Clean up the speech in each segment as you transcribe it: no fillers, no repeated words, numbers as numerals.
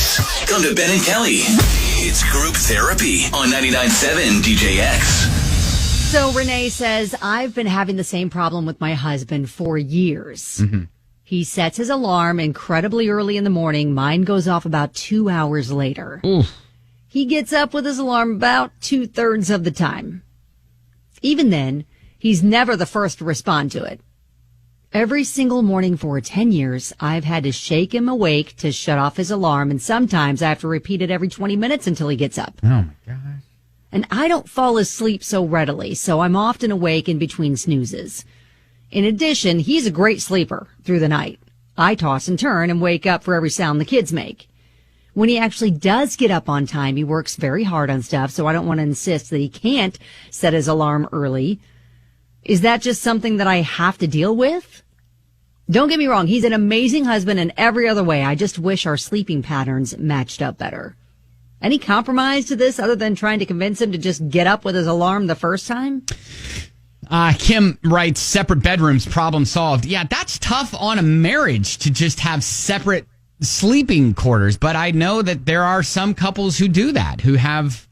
Weekdays, come to Ben and Kelly. It's group therapy on 99.7 DJX. So Renee says, I've been having the same problem with my husband for years. Mm-hmm. He sets his alarm incredibly early in the morning. Mine goes off about 2 hours later. Oof. He gets up with his alarm about 2/3 of the time. Even then, he's never the first to respond to it. Every single morning for 10 years, I've had to shake him awake to shut off his alarm, and sometimes I have to repeat it every 20 minutes until he gets up. Oh, my gosh. And I don't fall asleep so readily, so I'm often awake in between snoozes. In addition, he's a great sleeper through the night. I toss and turn and wake up for every sound the kids make. When he actually does get up on time, he works very hard on stuff, so I don't want to insist that he can't set his alarm early. Is that just something that I have to deal with? Don't get me wrong, he's an amazing husband in every other way. I just wish our sleeping patterns matched up better. Any compromise to this other than trying to convince him to just get up with his alarm the first time? Kim writes, separate bedrooms, problem solved. Yeah, that's tough on a marriage to just have separate sleeping quarters. But I know that there are some couples who do that, who have,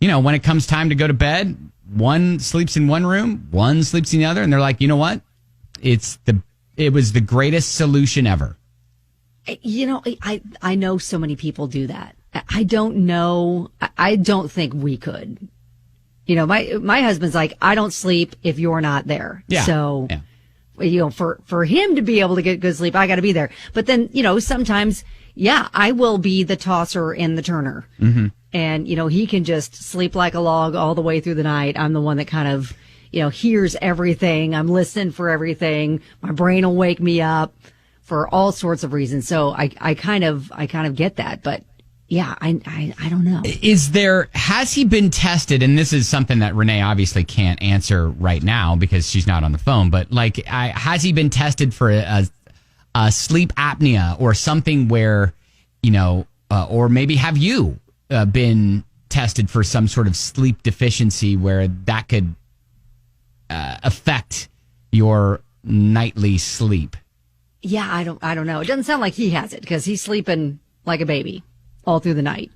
when it comes time to go to bed, one sleeps in one room, one sleeps in the other. And they're like, you know what? It was the greatest solution ever. I know so many people do that. I don't know. I don't think we could. My husband's like, I don't sleep if you're not there. Yeah. So, yeah. For him to be able to get good sleep, I got to be there. But then, sometimes, I will be the tosser and the turner. Mm-hmm. And, he can just sleep like a log all the way through the night. I'm the one that kind of, hears everything. I'm listening for everything. My brain will wake me up for all sorts of reasons. So I kind of get that. But yeah, I don't know. Has he been tested? And this is something that Renee obviously can't answer right now because she's not on the phone. But has he been tested for a sleep apnea or something where, or maybe have you been tested for some sort of sleep deficiency where that could affect your nightly sleep? Yeah, I don't know. It doesn't sound like he has it because he's sleeping like a baby all through the night.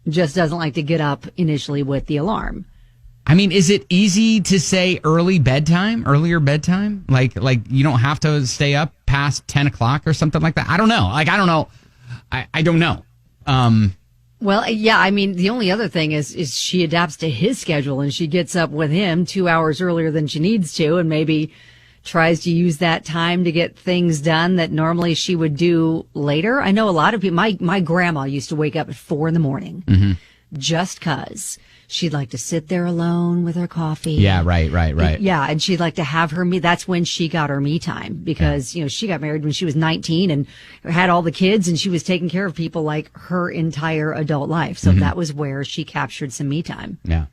Just doesn't like to get up initially with the alarm. I mean, is it easy to say earlier bedtime? Like you don't have to stay up past 10 o'clock or something like that? I don't know. I don't know. I don't know. Well, yeah, I mean, the only other thing is she adapts to his schedule and she gets up with him 2 hours earlier than she needs to and maybe tries to use that time to get things done that normally she would do later. I know a lot of people, my grandma used to wake up at 4 a.m. Mm-hmm. just 'cause she'd like to sit there alone with her coffee. Yeah, right. Yeah, and she'd like to have her that's when she got her me time because, she got married when she was 19 and had all the kids and she was taking care of people like her entire adult life. So that was where she captured some me time. Yeah.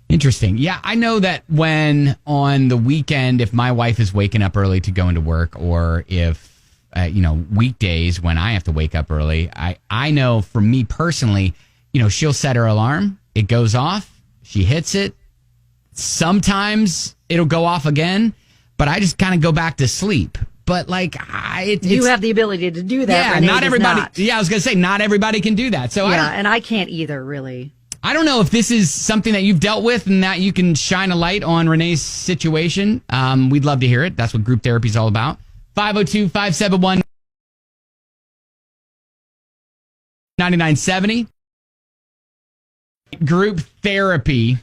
Interesting. Yeah, I know that when on the weekend, if my wife is waking up early to go into work or if, weekdays when I have to wake up early, I know for me personally, she'll set her alarm. It goes off. She hits it. Sometimes it'll go off again, but I just kind of go back to sleep. But you have the ability to do that. Yeah, Renee not everybody. Not. Yeah, I was going to say not everybody can do that. So and I can't either, really. I don't know if this is something that you've dealt with and that you can shine a light on Renee's situation. We'd love to hear it. That's what group therapy is all about. 502-571-9970. Group therapy.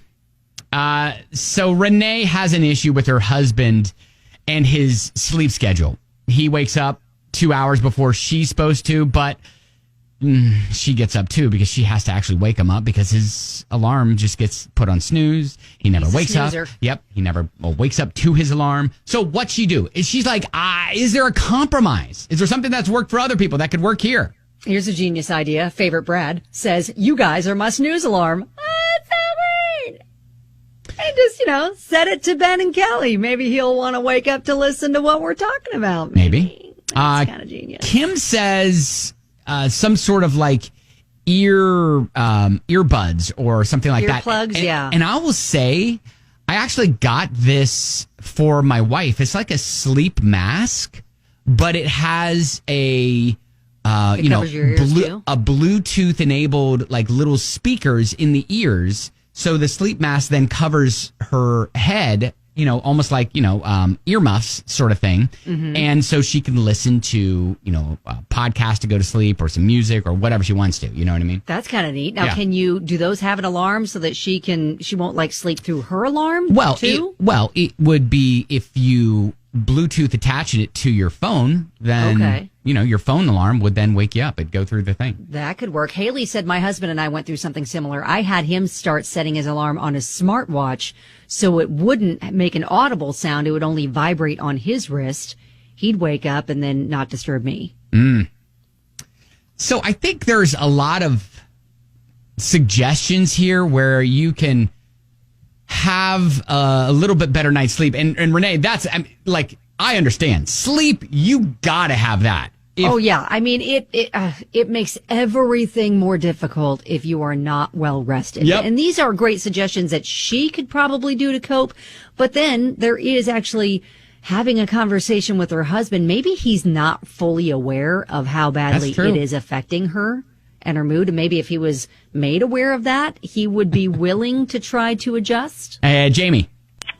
So Renee has an issue with her husband and his sleep schedule. He wakes up 2 hours before she's supposed to, but she gets up too because she has to actually wake him up because his alarm just gets put on snooze. He never wakes up. Yep. He never wakes up to his alarm. So what's she do? She's like, is there a compromise? Is there something that's worked for other people that could work here? Here's a genius idea. Favorite Brad says, you guys are my snooze alarm. Oh, it's so great. And just, set it to Ben and Kelly. Maybe he'll want to wake up to listen to what we're talking about. Maybe. That's kind of genius. Kim says some sort of earbuds or something like that. Earplugs, yeah. And I will say, I actually got this for my wife. It's like a sleep mask, but it has a It covers your ears, too? a Bluetooth enabled like little speakers in the ears. So the sleep mask then covers her head, almost like, earmuffs sort of thing. Mm-hmm. And so she can listen to, a podcast to go to sleep or some music or whatever she wants to. You know what I mean? That's kind of neat. Now, do those have an alarm so that she won't like sleep through her alarm too? It would be if you Bluetooth attach it to your phone, then, your phone alarm would then wake you up. It'd go through the thing. That could work. Haley said my husband and I went through something similar. I had him start setting his alarm on his smartwatch so it wouldn't make an audible sound. It would only vibrate on his wrist. He'd wake up and then not disturb me. So I think there's a lot of suggestions here where you can have a little bit better night's sleep. And Renee, I understand. Sleep, you gotta have that. It makes everything more difficult if you are not well rested. Yep. And these are great suggestions that she could probably do to cope. But then there is actually having a conversation with her husband. Maybe he's not fully aware of how badly it is affecting her and her mood. And maybe if he was made aware of that, he would be willing to try to adjust. Jamie.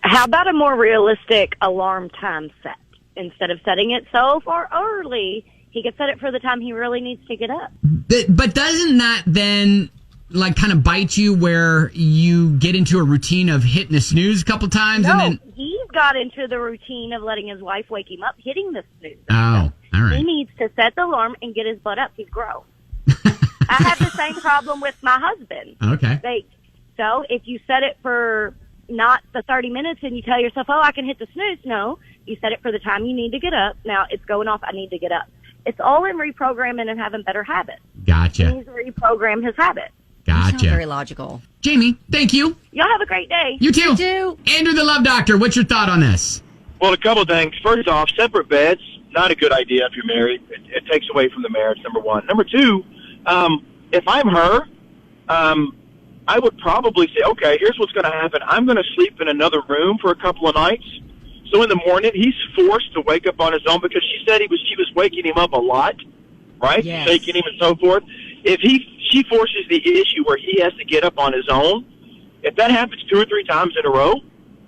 How about a more realistic alarm time set? Instead of setting it so far early, he could set it for the time he really needs to get up. But doesn't that then kind of bite you where you get into a routine of hitting the snooze a couple times? No, he's got into the routine of letting his wife wake him up, hitting the snooze. Oh, all right. He needs to set the alarm and get his butt up. He's grown. I have the same problem with my husband. Okay. So if you set it for not the 30 minutes and you tell yourself, I can hit the snooze. No, you set it for the time you need to get up. Now it's going off. I need to get up. It's all in reprogramming and having better habits. Gotcha. He needs to reprogram his habits. Gotcha. Very logical. Jamie, thank you. Y'all have a great day. You too. You too. Andrew the Love Doctor, what's your thought on this? Well, a couple of things. First off, separate beds, not a good idea if you're married. It takes away from the marriage, number one. Number two, if I'm her, I would probably say, okay, here's what's going to happen. I'm going to sleep in another room for a couple of nights. So in the morning, he's forced to wake up on his own because she said she was waking him up a lot, right? Yes. Shaking him and so forth. If she forces the issue where he has to get up on his own, if that happens 2 or 3 times in a row,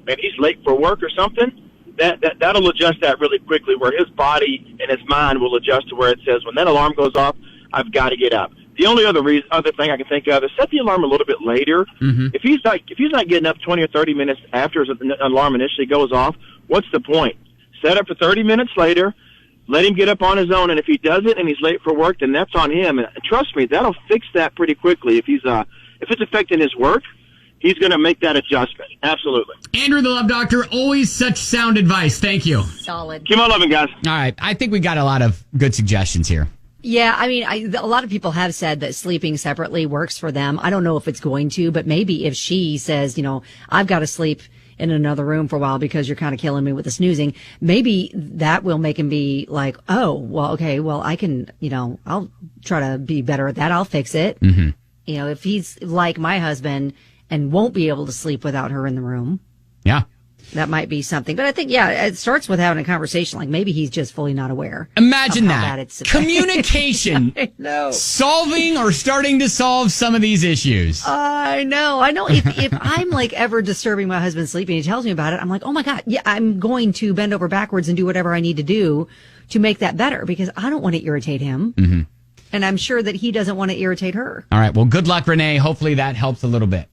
and he's late for work or something, that'll adjust that really quickly where his body and his mind will adjust to where it says, when that alarm goes off, I've got to get up. The only other thing I can think of is set the alarm a little bit later. Mm-hmm. If he's not getting up 20 or 30 minutes after his alarm initially goes off, what's the point? Set up for 30 minutes later, let him get up on his own, and if he does it and he's late for work, then that's on him. And trust me, that'll fix that pretty quickly. If it's affecting his work, he's going to make that adjustment. Absolutely. Andrew the Love Doctor, always such sound advice. Thank you. Solid. Keep on loving, guys. All right. I think we got a lot of good suggestions here. Yeah, I mean, a lot of people have said that sleeping separately works for them. I don't know if it's going to, but maybe if she says, I've got to sleep in another room for a while because you're kind of killing me with the snoozing, maybe that will make him be like, oh, well, okay, well, I can, I'll try to be better at that. I'll fix it. Mm-hmm. If he's like my husband and won't be able to sleep without her in the room. Yeah. That might be something. But I think, it starts with having a conversation. Like maybe he's just fully not aware. Imagine that. Communication. I know. Solving or starting to solve some of these issues. I know. If I'm ever disturbing my husband sleeping, he tells me about it. I'm like, oh my God. Yeah, I'm going to bend over backwards and do whatever I need to do to make that better because I don't want to irritate him. Mm-hmm. And I'm sure that he doesn't want to irritate her. All right. Well, good luck, Renee. Hopefully that helps a little bit.